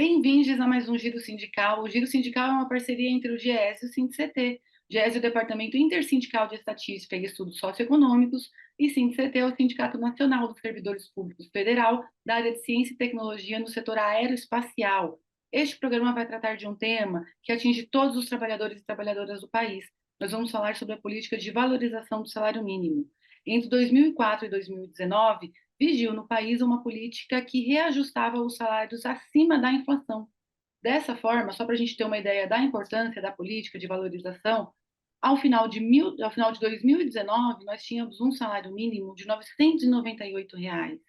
Bem-vindos a mais um Giro Sindical. O Giro Sindical é uma parceria entre o GES e o SINDIC-CT. O GES é o Departamento Intersindical de Estatística e Estudos Socioeconômicos e SINDIC-CT é o Sindicato Nacional dos Servidores Públicos Federal da área de Ciência e Tecnologia no setor aeroespacial. Este programa vai tratar de um tema que atinge todos os trabalhadores e trabalhadoras do país. Nós vamos falar sobre a política de valorização do salário mínimo. Entre 2004 e 2019, vigiu no país uma política que reajustava os salários acima da inflação. Dessa forma, só para a gente ter uma ideia da importância da política de valorização, ao final de 2019, nós tínhamos um salário mínimo de R$ 998.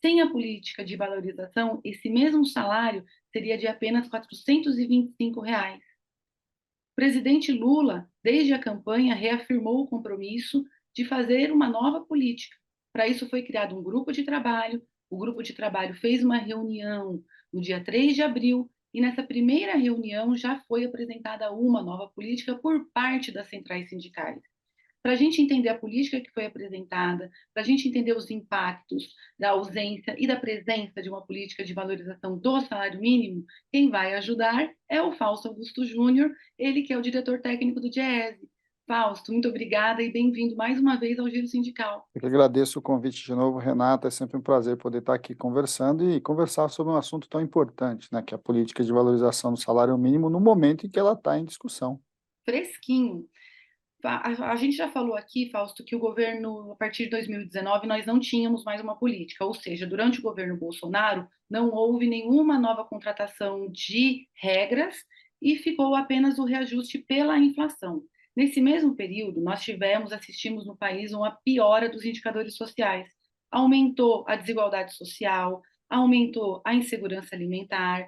Sem a política de valorização, esse mesmo salário seria de apenas R$ 425. O presidente Lula, desde a campanha, reafirmou o compromisso de fazer uma nova política. Para isso foi criado um grupo de trabalho. O grupo de trabalho fez uma reunião no dia 3 de abril e nessa primeira reunião já foi apresentada uma nova política por parte das centrais sindicais. Para a gente entender a política que foi apresentada, para a gente entender os impactos da ausência e da presença de uma política de valorização do salário mínimo, quem vai ajudar é o Fausto Augusto Júnior, ele que é o diretor técnico do DIEESE. Fausto, muito obrigada e bem-vindo mais uma vez ao Giro Sindical. Eu que agradeço o convite de novo, Renata. É sempre um prazer poder estar aqui conversando e conversar sobre um assunto tão importante, né, que é a política de valorização do salário mínimo no momento em que ela está em discussão. Fresquinho. A gente já falou aqui, Fausto, que o governo, a partir de 2019, nós não tínhamos mais uma política, ou seja, durante o governo Bolsonaro, não houve nenhuma nova contratação de regras e ficou apenas o reajuste pela inflação. Nesse mesmo período, assistimos no país uma piora dos indicadores sociais. Aumentou a desigualdade social, aumentou a insegurança alimentar.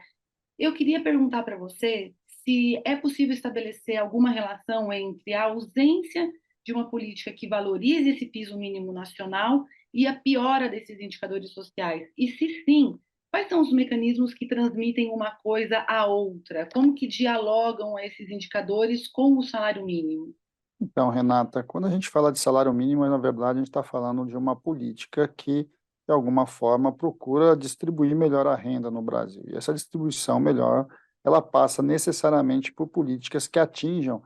Eu queria perguntar para você se é possível estabelecer alguma relação entre a ausência de uma política que valorize esse piso mínimo nacional e a piora desses indicadores sociais. E se sim, quais são os mecanismos que transmitem uma coisa à outra? Como que dialogam esses indicadores com o salário mínimo? Então, Renata, quando a gente fala de salário mínimo, na verdade, a gente está falando de uma política que, de alguma forma, procura distribuir melhor a renda no Brasil. E essa distribuição melhor, ela passa necessariamente por políticas que atinjam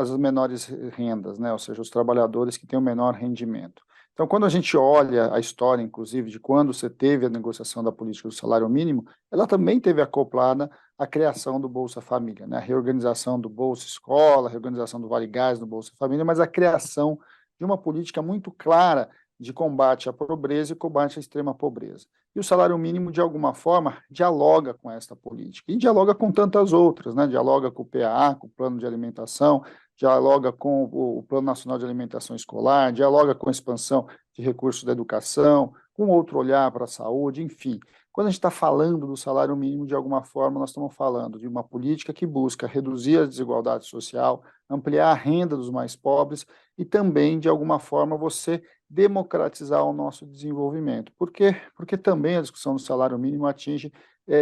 as menores rendas, né? Ou seja, os trabalhadores que têm o menor rendimento. Então, quando a gente olha a história, inclusive, de quando você teve a negociação da política do salário mínimo, ela também teve acoplada a criação do Bolsa Família, né? A reorganização do Bolsa Escola, a reorganização do Vale Gás do Bolsa Família, mas a criação de uma política muito clara de combate à pobreza e combate à extrema pobreza. E o salário mínimo, de alguma forma, dialoga com esta política, e dialoga com tantas outras, né? Dialoga com o PAA, com o Plano de Alimentação, dialoga com o Plano Nacional de Alimentação Escolar, dialoga com a expansão de recursos da educação, com outro olhar para a saúde, enfim. Quando a gente está falando do salário mínimo, de alguma forma, nós estamos falando de uma política que busca reduzir a desigualdade social, ampliar a renda dos mais pobres e também, de alguma forma, você democratizar o nosso desenvolvimento. Por quê? Porque também a discussão do salário mínimo atinge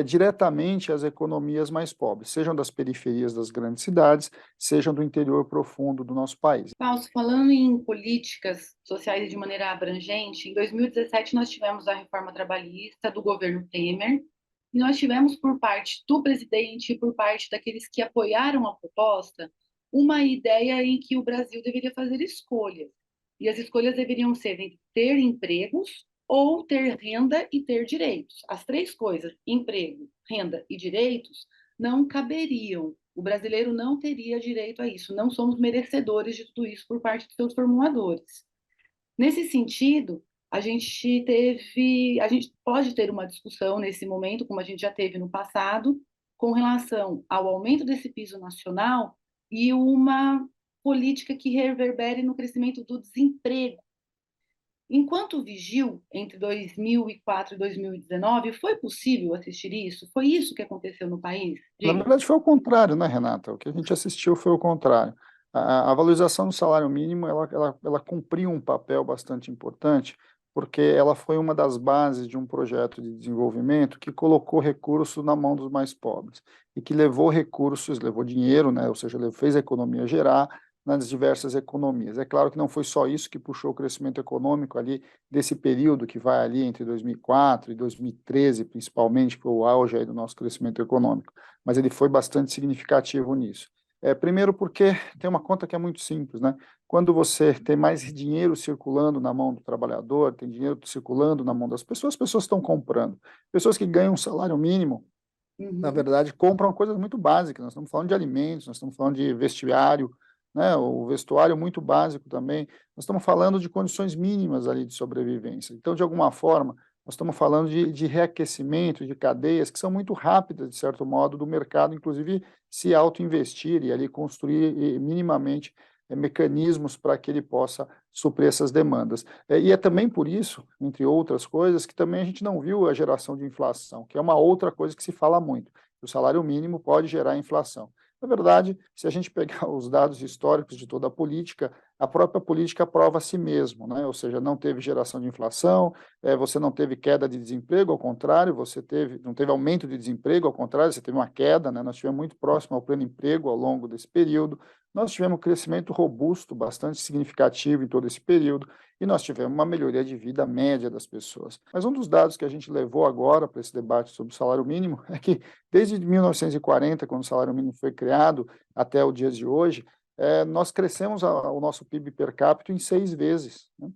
diretamente as economias mais pobres, sejam das periferias das grandes cidades, sejam do interior profundo do nosso país. Fausto, falando em políticas sociais de maneira abrangente, em 2017 nós tivemos a reforma trabalhista do governo Temer, e nós tivemos por parte do presidente e por parte daqueles que apoiaram a proposta, uma ideia em que o Brasil deveria fazer escolhas. E as escolhas deveriam ser entre ter empregos ou ter renda e ter direitos. As três coisas, emprego, renda e direitos, não caberiam. O brasileiro não teria direito a isso, não somos merecedores de tudo isso por parte de seus formuladores. Nesse sentido, a gente pode ter uma discussão nesse momento, como a gente já teve no passado, com relação ao aumento desse piso nacional e uma política que reverbere no crescimento do desemprego. Enquanto vigiu entre 2004 e 2019, foi possível assistir isso? Foi isso que aconteceu no país? Na Diga. verdade, foi o contrário, né, Renata? O que a gente assistiu foi o contrário. A valorização do salário mínimo, ela cumpriu um papel bastante importante, porque ela foi uma das bases de um projeto de desenvolvimento que colocou recursos na mão dos mais pobres e que levou recursos, levou dinheiro, né, ou seja, fez a economia gerar, nas diversas economias. É claro que não foi só isso que puxou o crescimento econômico ali desse período que vai ali entre 2004 e 2013, principalmente, que foi o auge aí do nosso crescimento econômico, mas ele foi bastante significativo nisso. Primeiro porque tem uma conta que é muito simples, né? Quando você tem mais dinheiro circulando na mão do trabalhador, tem dinheiro circulando na mão das pessoas, as pessoas estão comprando. Pessoas que ganham um salário mínimo, na Uhum. verdade, compram coisas muito básicas. Nós estamos falando de alimentos, nós estamos falando de vestiário, né? O vestuário é muito básico também. Nós estamos falando de condições mínimas ali de sobrevivência. Então, de alguma forma, nós estamos falando de reaquecimento de cadeias que são muito rápidas, de certo modo, do mercado, inclusive se autoinvestir e ali construir minimamente mecanismos para que ele possa suprir essas demandas. E é também por isso, entre outras coisas, que também a gente não viu a geração de inflação, que é uma outra coisa que se fala muito. O salário mínimo pode gerar inflação. Na verdade, se a gente pegar os dados históricos de toda a própria política prova a si mesmo, né? Ou seja, não teve geração de inflação, você não teve queda de desemprego, ao contrário, não teve aumento de desemprego, ao contrário, você teve uma queda, né? Nós estivemos muito próximo ao pleno emprego ao longo desse período, nós tivemos um crescimento robusto, bastante significativo em todo esse período, e nós tivemos uma melhoria de vida média das pessoas. Mas um dos dados que a gente levou agora para esse debate sobre o salário mínimo é que, desde 1940, quando o salário mínimo foi criado, até o dia de hoje, nós crescemos o nosso PIB per capita em 6 vezes, né?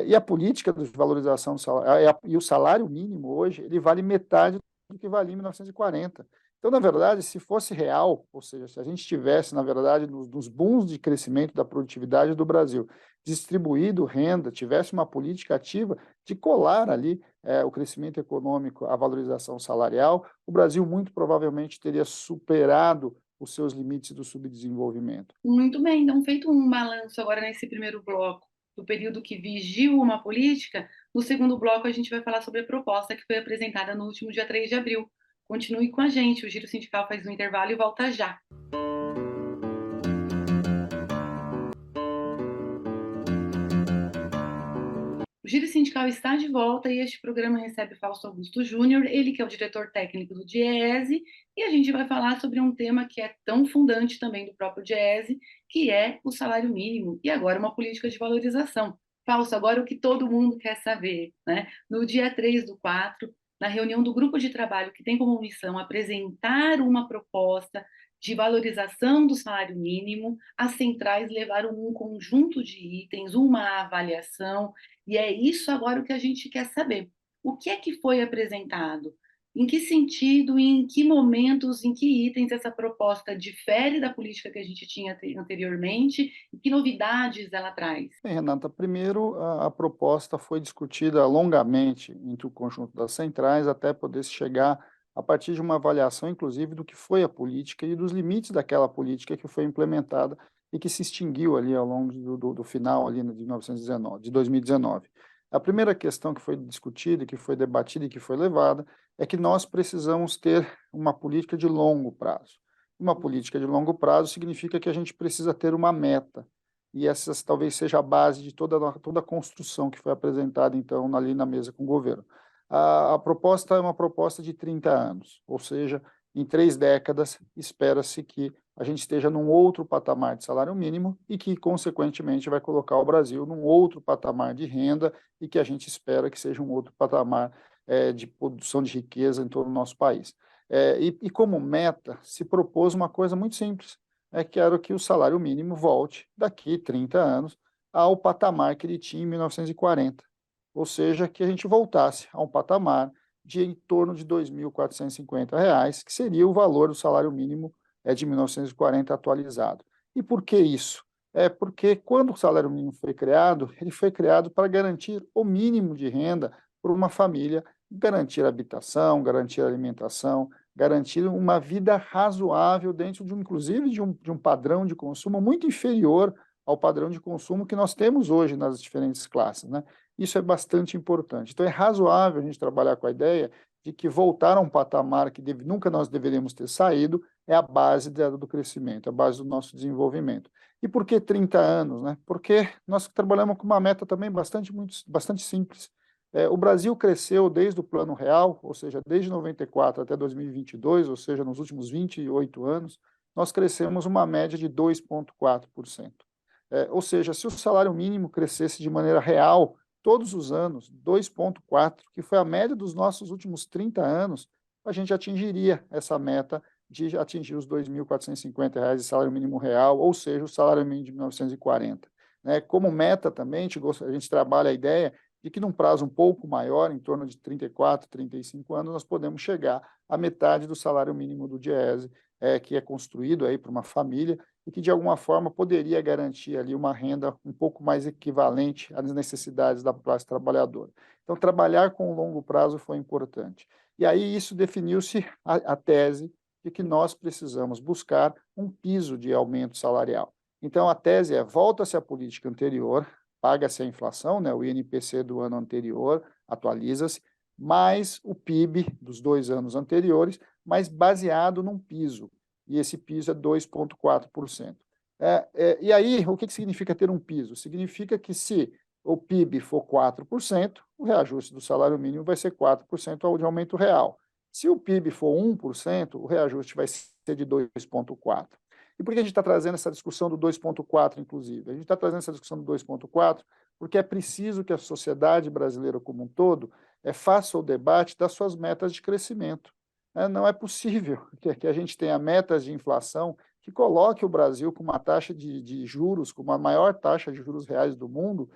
E a política de valorização do salário, e o salário mínimo hoje, ele vale metade do que valia em 1940. Então, na verdade, se fosse real, ou seja, se a gente tivesse, na verdade, nos booms de crescimento da produtividade do Brasil, distribuído renda, tivesse uma política ativa de colar ali o crescimento econômico à valorização salarial, o Brasil muito provavelmente teria superado os seus limites do subdesenvolvimento. Muito bem, então, feito um balanço agora nesse primeiro bloco do período que vigiu uma política, no segundo bloco a gente vai falar sobre a proposta que foi apresentada no último dia 3 de abril. Continue com a gente, o Giro Sindical faz um intervalo e volta já. O Giro Sindical está de volta e este programa recebe Fausto Augusto Júnior, ele que é o diretor técnico do DIEESE, e a gente vai falar sobre um tema que é tão fundante também do próprio DIEESE, que é o salário mínimo, e agora uma política de valorização. Fausto, agora o que todo mundo quer saber, né? No dia 3/4, na reunião do grupo de trabalho que tem como missão apresentar uma proposta de valorização do salário mínimo, as centrais levaram um conjunto de itens, uma avaliação, e é isso agora o que a gente quer saber. O que é que foi apresentado? Em que sentido, em que momentos, em que itens essa proposta difere da política que a gente tinha anteriormente e que novidades ela traz? Bem, Renata, primeiro a proposta foi discutida longamente entre o conjunto das centrais até poder se chegar a partir de uma avaliação, inclusive, do que foi a política e dos limites daquela política que foi implementada e que se extinguiu ali ao longo do final ali de 1919, de 2019. A primeira questão que foi discutida, que foi debatida e que foi levada é que nós precisamos ter uma política de longo prazo. Uma política de longo prazo significa que a gente precisa ter uma meta e essas talvez seja a base de toda a construção que foi apresentada, então, ali na mesa com o governo. A proposta é uma proposta de 30 anos, ou seja, em 3 décadas, espera-se que a gente esteja num outro patamar de salário mínimo e que, consequentemente, vai colocar o Brasil num outro patamar de renda e que a gente espera que seja um outro patamar de produção de riqueza em todo o nosso país. E como meta, se propôs uma coisa muito simples, quero que o salário mínimo volte, daqui 30 anos, ao patamar que ele tinha em 1940, ou seja, que a gente voltasse a um patamar de em torno de R$ 2.450, que seria o valor do salário mínimo de 1940 atualizado. E por que isso? É porque quando o salário mínimo foi criado, ele foi criado para garantir o mínimo de renda para uma família, garantir habitação, garantir alimentação, garantir uma vida razoável dentro de inclusive de um padrão de consumo muito inferior ao padrão de consumo que nós temos hoje nas diferentes classes, né? Isso é bastante importante. Então é razoável a gente trabalhar com a ideia de que voltar a um patamar que nunca nós deveríamos ter saído é a base do crescimento, a base do nosso desenvolvimento. E por que 30 anos, né? Porque nós trabalhamos com uma meta também bastante simples. O Brasil cresceu desde o Plano Real, ou seja, desde 94 até 2022, ou seja, nos últimos 28 anos, nós crescemos uma média de 2,4%. Ou seja, se o salário mínimo crescesse de maneira real, todos os anos, 2,4%, que foi a média dos nossos últimos 30 anos, a gente atingiria essa meta de atingir os R$ 2.450 de salário mínimo real, ou seja, o salário mínimo de 1940. Né? Como meta também, a gente trabalha a ideia de que num prazo um pouco maior, em torno de 34, 35 anos, nós podemos chegar à metade do salário mínimo do Diese, que é construído aí para uma família e que, de alguma forma, poderia garantir ali uma renda um pouco mais equivalente às necessidades da classe trabalhadora. Então, trabalhar com o longo prazo foi importante. E aí isso definiu-se a tese de que nós precisamos buscar um piso de aumento salarial. Então, a tese é: volta-se à política anterior, paga-se a inflação, né, o INPC do ano anterior, atualiza-se, mais o PIB dos 2 anos anteriores, mas baseado num piso, e esse piso é 2,4%. E aí, o que significa ter um piso? Significa que se o PIB for 4%, o reajuste do salário mínimo vai ser 4% de aumento real. Se o PIB for 1%, o reajuste vai ser de 2,4%. E por que a gente está trazendo essa discussão do 2,4%, inclusive? A gente está trazendo essa discussão do 2,4% porque é preciso que a sociedade brasileira como um todo faça o debate das suas metas de crescimento. Não é possível que a gente tenha metas de inflação que coloque o Brasil com uma taxa de juros, com a maior taxa de juros reais do mundo,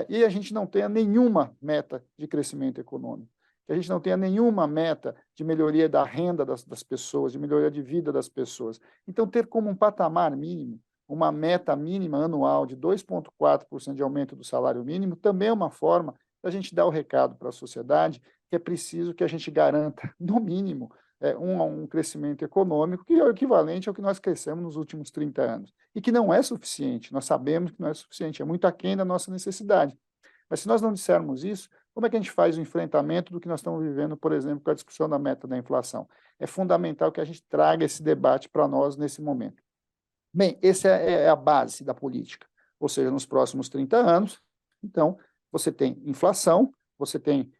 e a gente não tenha nenhuma meta de crescimento econômico, que a gente não tenha nenhuma meta de melhoria da renda das pessoas, de melhoria de vida das pessoas. Então, ter como um patamar mínimo, uma meta mínima anual de 2,4% de aumento do salário mínimo, também é uma forma da gente dar o recado para a sociedade que é preciso que a gente garanta, no mínimo, um crescimento econômico que é o equivalente ao que nós crescemos nos últimos 30 anos. E que não é suficiente, nós sabemos que não é suficiente, é muito aquém da nossa necessidade. Mas se nós não dissermos isso, como é que a gente faz o enfrentamento do que nós estamos vivendo, por exemplo, com a discussão da meta da inflação? É fundamental que a gente traga esse debate para nós nesse momento. Bem, essa é a base da política, ou seja, nos próximos 30 anos, então, você tem inflação, você tem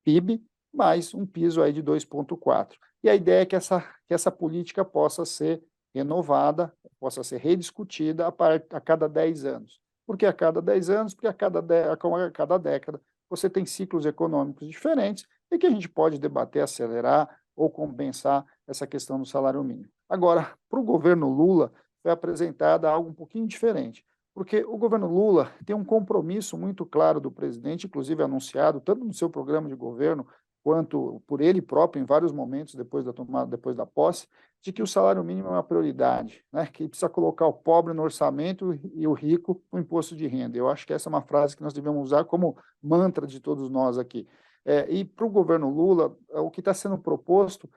PIB, mais um piso aí de 2,4%. E a ideia é que essa política possa ser renovada, possa ser rediscutida a cada 10 anos. Por que a cada 10 anos? Porque a cada década você tem ciclos econômicos diferentes e que a gente pode debater, acelerar ou compensar essa questão do salário mínimo. Agora, para o governo Lula, foi apresentada algo um pouquinho diferente, porque o governo Lula tem um compromisso muito claro do presidente, inclusive anunciado tanto no seu programa de governo quanto por ele próprio em vários momentos depois da posse, de que o salário mínimo é uma prioridade, né? Que precisa colocar o pobre no orçamento e o rico no imposto de renda. Eu acho que essa é uma frase que nós devemos usar como mantra de todos nós aqui. E para o governo Lula, o que está sendo proposto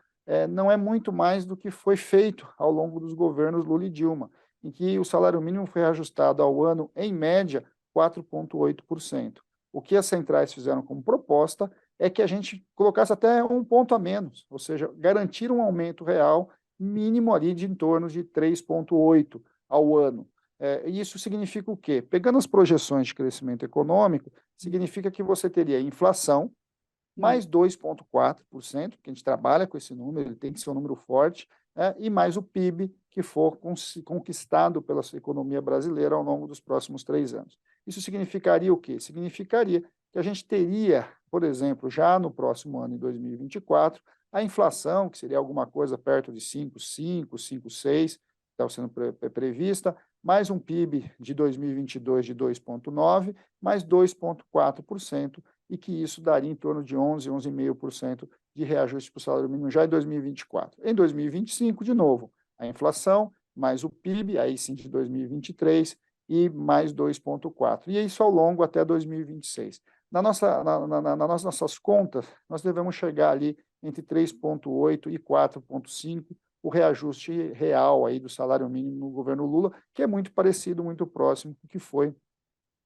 não é muito mais do que foi feito ao longo dos governos Lula e Dilma, em que o salário mínimo foi ajustado ao ano, em média, 4,8%. O que as centrais fizeram como proposta é que a gente colocasse até um ponto a menos, ou seja, garantir um aumento real mínimo ali de em torno de 3,8% ao ano. E isso significa o quê? Pegando as projeções de crescimento econômico, significa que você teria inflação, mais 2,4%, que a gente trabalha com esse número, ele tem que ser um número forte, e mais o PIB que for conquistado pela economia brasileira ao longo dos próximos 3 anos. Isso significaria o quê? Significaria que a gente teria, por exemplo, já no próximo ano, em 2024, a inflação, que seria alguma coisa perto de 5,5%, 5,6%, que estava sendo prevista, mais um PIB de 2022 de 2,9%, mais 2,4%, e que isso daria em torno de 11, 11,5% de reajuste para o salário mínimo já em 2024. Em 2025, de novo, a inflação, mais o PIB, aí sim de 2023, e mais 2,4%. E isso ao longo até 2026. Nas nossas contas, nós devemos chegar ali entre 3,8% e 4,5%, o reajuste real aí do salário mínimo no governo Lula, que é muito parecido, muito próximo do que foi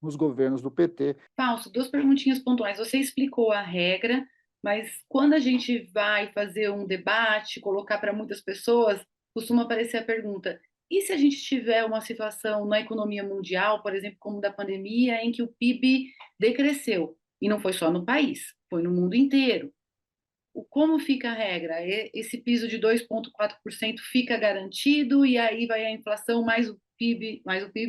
nos governos do PT. Fausto, duas perguntinhas pontuais. Você explicou a regra, mas quando a gente vai fazer um debate, colocar para muitas pessoas, costuma aparecer a pergunta: e se a gente tiver uma situação na economia mundial, por exemplo, como da pandemia, em que o PIB decresceu? E não foi só no país, foi no mundo inteiro. como fica a regra? Esse piso de 2,4% fica garantido e aí vai a inflação mais o PIB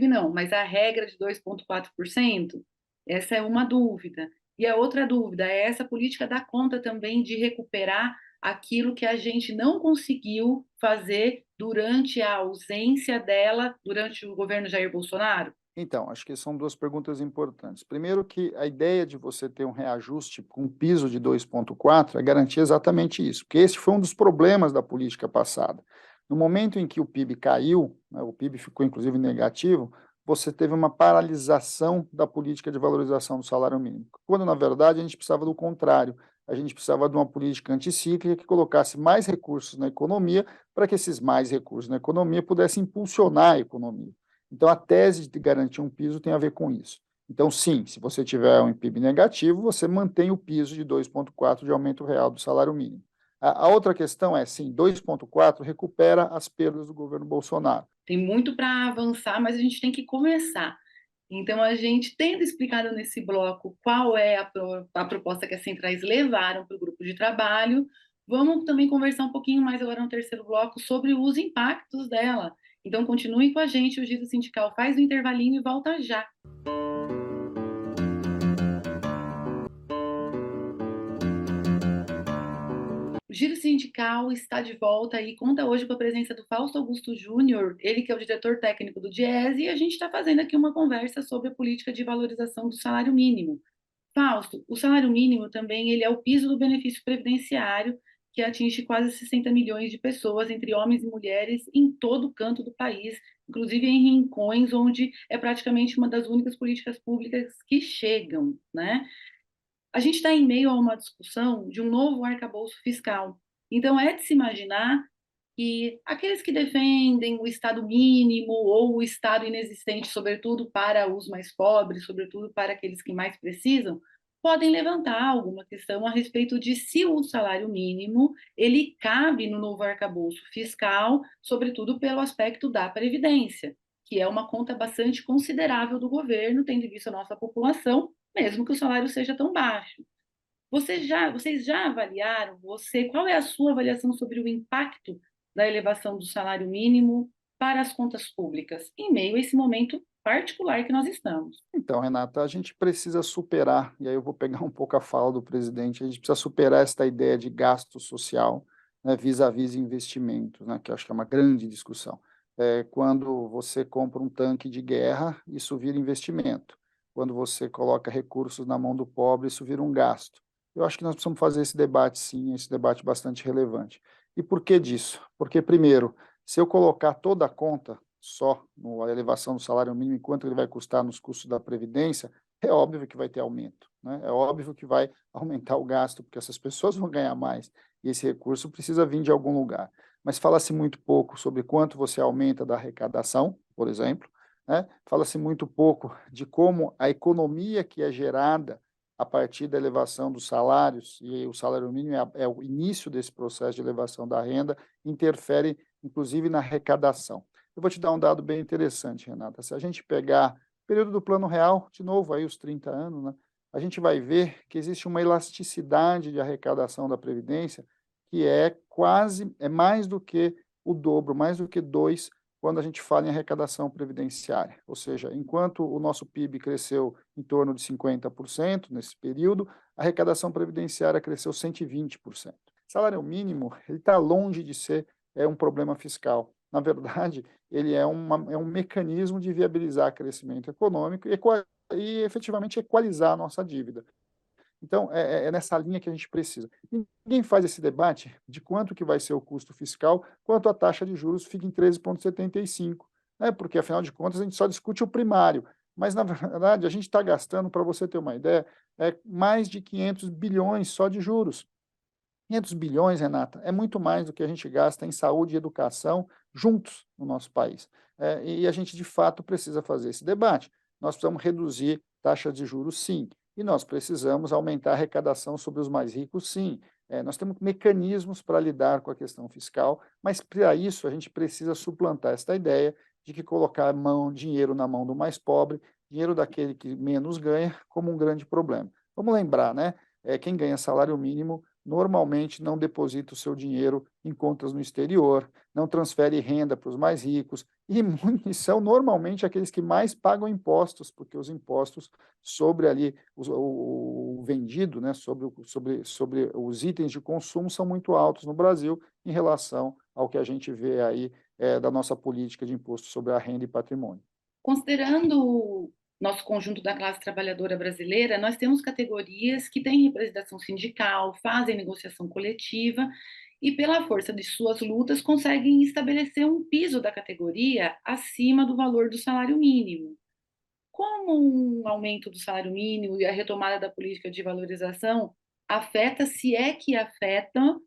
não, mas a regra de 2,4%? Essa é uma dúvida. E a outra dúvida é essa política dá conta também de recuperar aquilo que a gente não conseguiu fazer durante a ausência dela, durante o governo Jair Bolsonaro? Então, acho que são duas perguntas importantes. Primeiro que a ideia de você ter um reajuste com um piso de 2,4 é garantir exatamente isso, porque esse foi um dos problemas da política passada. No momento em que o PIB caiu, né, o PIB ficou inclusive negativo, você teve uma paralisação da política de valorização do salário mínimo, quando na verdade a gente precisava do contrário, a gente precisava de uma política anticíclica que colocasse mais recursos na economia para que esses mais recursos na economia pudessem impulsionar a economia. Então, a tese de garantir um piso tem a ver com isso. Então, sim, se você tiver um PIB negativo, você mantém o piso de 2,4 de aumento real do salário mínimo. A outra questão é, sim, 2,4 recupera as perdas do governo Bolsonaro. Tem muito para avançar, mas a gente tem que começar. Então, a gente tendo explicado nesse bloco qual é a proposta que as centrais levaram para o grupo de trabalho, vamos também conversar um pouquinho mais agora no terceiro bloco sobre os impactos dela. Então, continue com a gente, o Giro Sindical faz o intervalinho e volta já. O Giro Sindical está de volta e conta hoje com a presença do Fausto Augusto Júnior, ele que é o diretor técnico do Diese, e a gente está fazendo aqui uma conversa sobre a política de valorização do salário mínimo. Fausto, o salário mínimo também ele é o piso do benefício previdenciário, que atinge quase 60 milhões de pessoas, entre homens e mulheres, em todo canto do país, inclusive em rincões onde é praticamente uma das únicas políticas públicas que chegam, né? A gente está em meio a uma discussão de um novo arcabouço fiscal. Então, é de se imaginar que aqueles que defendem o Estado mínimo ou o Estado inexistente, sobretudo para os mais pobres, sobretudo para aqueles que mais precisam, podem levantar alguma questão a respeito de se o salário mínimo ele cabe no novo arcabouço fiscal, sobretudo pelo aspecto da previdência, que é uma conta bastante considerável do governo, tendo em vista a nossa população, mesmo que o salário seja tão baixo. Vocês já avaliaram, qual é a sua avaliação sobre o impacto da elevação do salário mínimo para as contas públicas, em meio a esse momento particular que nós estamos? Então, Renata, a gente precisa superar, e aí eu vou pegar um pouco a fala do presidente, a gente precisa superar esta ideia de gasto social, né, vis-à-vis investimentos, né, que eu acho que é uma grande discussão. Quando você compra um tanque de guerra, isso vira investimento. Quando você coloca recursos na mão do pobre, isso vira um gasto. Eu acho que nós precisamos fazer esse debate, sim, esse debate bastante relevante. E por que disso? Porque, primeiro, se eu colocar toda a conta só na elevação do salário mínimo, enquanto ele vai custar nos custos da previdência, é óbvio que vai ter aumento, né? É óbvio que vai aumentar o gasto, porque essas pessoas vão ganhar mais e esse recurso precisa vir de algum lugar. Mas fala-se muito pouco sobre quanto você aumenta da arrecadação, por exemplo, né? Fala-se muito pouco de como a economia que é gerada a partir da elevação dos salários, e o salário mínimo é o início desse processo de elevação da renda, interfere inclusive na arrecadação. Eu vou te dar um dado bem interessante, Renata. Se a gente pegar o período do Plano Real, de novo aí os 30 anos, né, a gente vai ver que existe uma elasticidade de arrecadação da Previdência que é mais do que o dobro, mais do que 2 quando a gente fala em arrecadação previdenciária. Ou seja, enquanto o nosso PIB cresceu em torno de 50% nesse período, a arrecadação previdenciária cresceu 120%. Salário mínimo, ele está longe de ser um problema fiscal. Na verdade, ele é um mecanismo de viabilizar crescimento econômico e efetivamente equalizar a nossa dívida. Então, é nessa linha que a gente precisa. Ninguém faz esse debate de quanto que vai ser o custo fiscal, quanto a taxa de juros fica em 13,75, né? Porque, afinal de contas, a gente só discute o primário. Mas, na verdade, a gente está gastando, para você ter uma ideia, mais de 500 bilhões só de juros. 500 bilhões, Renata, é muito mais do que a gente gasta em saúde e educação juntos no nosso país. E a gente, de fato, precisa fazer esse debate. Nós precisamos reduzir taxas de juros, sim, e nós precisamos aumentar a arrecadação sobre os mais ricos, sim. Nós temos mecanismos para lidar com a questão fiscal, mas para isso a gente precisa suplantar esta ideia de que colocar dinheiro na mão do mais pobre, dinheiro daquele que menos ganha, como um grande problema. Vamos lembrar, né? Quem ganha salário mínimo normalmente não deposita o seu dinheiro em contas no exterior, não transfere renda para os mais ricos, e são normalmente aqueles que mais pagam impostos, porque os impostos sobre ali o vendido, né, sobre os itens de consumo são muito altos no Brasil em relação ao que a gente vê aí da nossa política de imposto sobre a renda e patrimônio. Considerando o nosso conjunto da classe trabalhadora brasileira, nós temos categorias que têm representação sindical, fazem negociação coletiva e, pela força de suas lutas, conseguem estabelecer um piso da categoria acima do valor do salário mínimo. Como um aumento do salário mínimo e a retomada da política de valorização afeta, se é que afeta,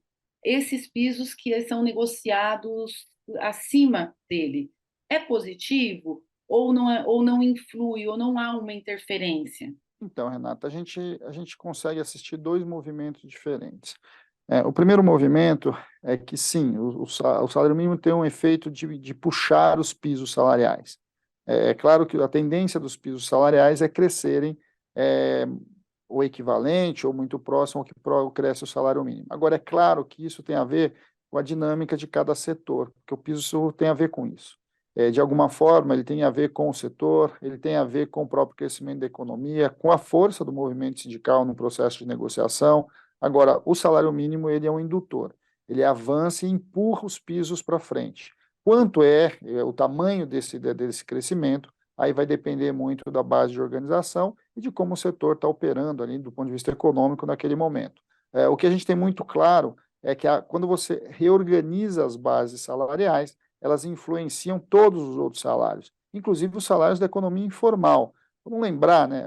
esses pisos que são negociados acima dele? É positivo ou não influi, ou não há uma interferência? Então, Renata, a gente consegue assistir dois movimentos diferentes. O primeiro movimento é que, sim, o salário mínimo tem um efeito de puxar os pisos salariais. É claro que a tendência dos pisos salariais é crescerem é, o equivalente ou muito próximo ao que cresce o salário mínimo. Agora, é claro que isso tem a ver com a dinâmica de cada setor, porque o piso tem a ver com isso. De alguma forma, ele tem a ver com o setor, ele tem a ver com o próprio crescimento da economia, com a força do movimento sindical no processo de negociação. Agora, o salário mínimo ele é um indutor, ele avança e empurra os pisos para frente. Quanto é o tamanho desse crescimento, aí vai depender muito da base de organização e de como o setor está operando ali do ponto de vista econômico naquele momento. O que a gente tem muito claro é que quando você reorganiza as bases salariais, elas influenciam todos os outros salários, inclusive os salários da economia informal. Vamos lembrar, né,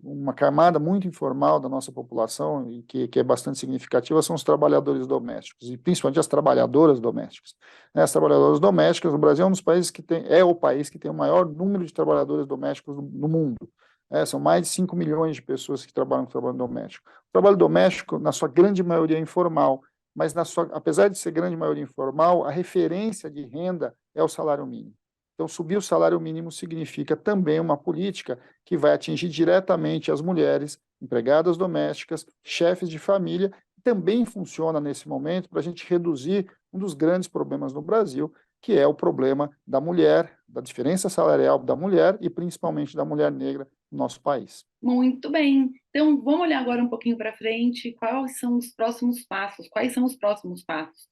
uma camada muito informal da nossa população, e que é bastante significativa, são os trabalhadores domésticos, e principalmente as trabalhadoras domésticas. As trabalhadoras domésticas, o Brasil é um dos países o país que tem o maior número de trabalhadores domésticos no mundo. São mais de 5 milhões de pessoas que trabalham com trabalho doméstico. O trabalho doméstico, na sua grande maioria, é informal, mas apesar de ser grande maioria informal, a referência de renda é o salário mínimo. Então, subir o salário mínimo significa também uma política que vai atingir diretamente as mulheres, empregadas domésticas, chefes de família, e também funciona nesse momento para a gente reduzir um dos grandes problemas no Brasil, que é o problema da mulher, da diferença salarial da mulher e principalmente da mulher negra no nosso país. Muito bem. Então, vamos olhar agora um pouquinho para frente. Quais são os próximos passos? Quais são os próximos passos?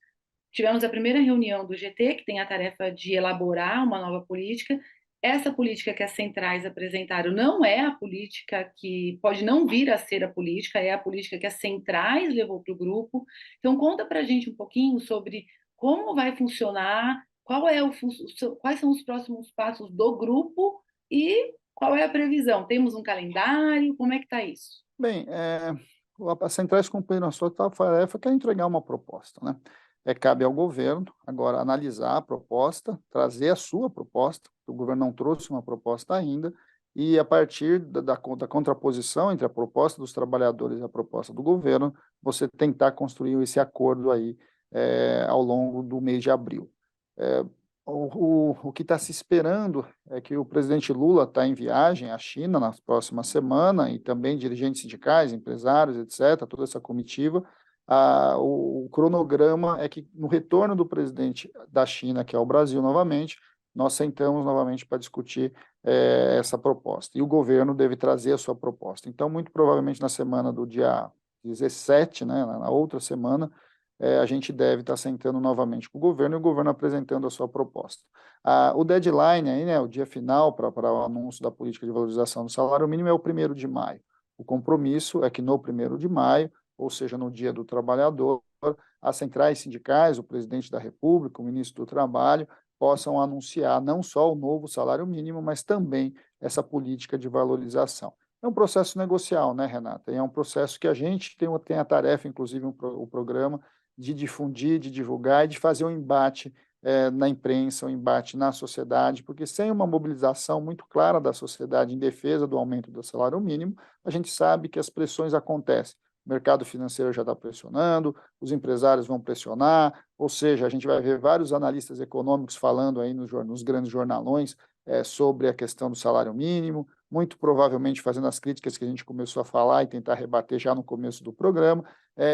Tivemos a primeira reunião do GT, que tem a tarefa de elaborar uma nova política. Essa política que as centrais apresentaram não é a política que pode não vir a ser a política, é a política que as centrais levou para o grupo. Então, conta para a gente um pouquinho sobre como vai funcionar, quais são os próximos passos do grupo e qual é a previsão. Temos um calendário? Como é que está isso? Bem, as centrais cumpriram a sua tarefa, que é entregar uma proposta, né? Cabe ao governo agora analisar a proposta, trazer a sua proposta, o governo não trouxe uma proposta ainda, e a partir da contraposição entre a proposta dos trabalhadores e a proposta do governo, você tentar construir esse acordo aí ao longo do mês de abril. É, o que está se esperando é que o presidente Lula está em viagem à China na próxima semana, e também dirigentes sindicais, empresários, etc., toda essa comitiva. O cronograma é que, no retorno do presidente da China, que é o Brasil novamente, nós sentamos novamente para discutir essa proposta. E o governo deve trazer a sua proposta. Então, muito provavelmente na semana do dia 17, né, na outra semana, a gente deve estar sentando novamente com o governo e o governo apresentando a sua proposta. O deadline, aí, né, o dia final para o anúncio da política de valorização do salário mínimo é o 1º de maio. O compromisso é que no 1º de maio, ou seja, no Dia do Trabalhador, as centrais sindicais, o presidente da República, o ministro do Trabalho, possam anunciar não só o novo salário mínimo, mas também essa política de valorização. É um processo negocial, né, Renata? É um processo que a gente tem a tarefa, inclusive o programa, de difundir, de divulgar e de fazer um embate na imprensa, um embate na sociedade, porque sem uma mobilização muito clara da sociedade em defesa do aumento do salário mínimo, a gente sabe que as pressões acontecem. O mercado financeiro já está pressionando, os empresários vão pressionar, ou seja, a gente vai ver vários analistas econômicos falando aí nos grandes jornalões sobre a questão do salário mínimo, muito provavelmente fazendo as críticas que a gente começou a falar e tentar rebater já no começo do programa.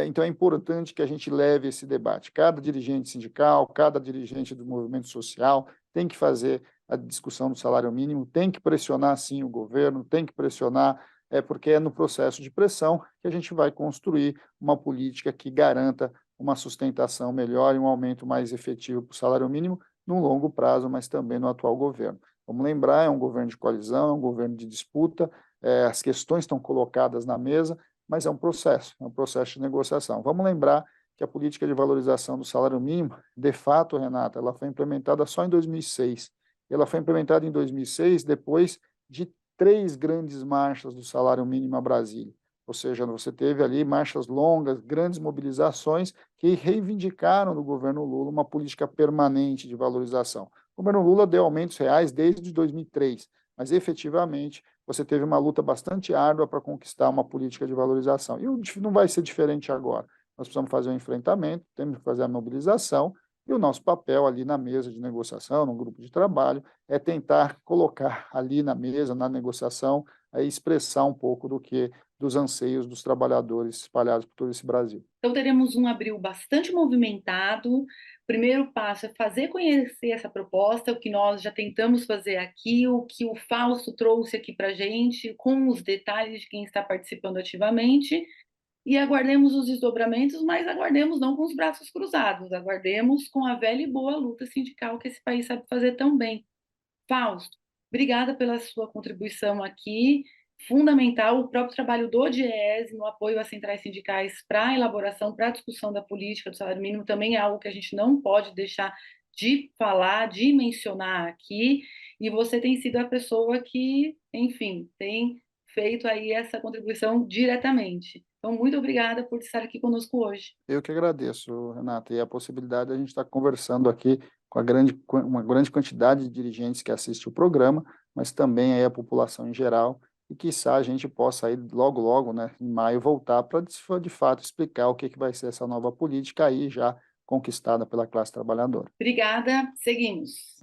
Então é importante que a gente leve esse debate. Cada dirigente sindical, cada dirigente do movimento social tem que fazer a discussão do salário mínimo, tem que pressionar sim o governo, tem que pressionar, porque é no processo de pressão que a gente vai construir uma política que garanta uma sustentação melhor e um aumento mais efetivo para o salário mínimo no longo prazo, mas também no atual governo. Vamos lembrar, é um governo de coalizão, é um governo de disputa, as questões estão colocadas na mesa, mas é um processo de negociação. Vamos lembrar que a política de valorização do salário mínimo, de fato, Renata, ela foi implementada só em 2006. Ela foi implementada em 2006 depois de 3 grandes marchas do salário mínimo a Brasília. Ou seja, você teve ali marchas longas, grandes mobilizações que reivindicaram do governo Lula uma política permanente de valorização. O governo Lula deu aumentos reais desde 2003, mas efetivamente você teve uma luta bastante árdua para conquistar uma política de valorização. E não vai ser diferente agora. Nós precisamos fazer um enfrentamento, temos que fazer a mobilização, e o nosso papel ali na mesa de negociação, no grupo de trabalho, é tentar colocar ali na mesa, na negociação, expressar um pouco dos anseios dos trabalhadores espalhados por todo esse Brasil. Então, teremos um abril bastante movimentado. O primeiro passo é fazer conhecer essa proposta, o que nós já tentamos fazer aqui, o que o Fausto trouxe aqui para a gente, com os detalhes de quem está participando ativamente. E aguardemos os desdobramentos, mas aguardemos não com os braços cruzados, aguardemos com a velha e boa luta sindical que esse país sabe fazer tão bem. Fausto, obrigada pela sua contribuição aqui, fundamental, o próprio trabalho do DIEESE no apoio às centrais sindicais para a elaboração, para a discussão da política do salário mínimo, também é algo que a gente não pode deixar de falar, de mencionar aqui, e você tem sido a pessoa que, enfim, tem feito aí essa contribuição diretamente. Então, muito obrigada por estar aqui conosco hoje. Eu que agradeço, Renata, e a possibilidade de a gente estar conversando aqui com uma grande quantidade de dirigentes que assistem o programa, mas também aí a população em geral, e quiçá a gente possa aí logo, logo, né, em maio, voltar para, de fato, explicar o que que vai ser essa nova política aí já conquistada pela classe trabalhadora. Obrigada, seguimos.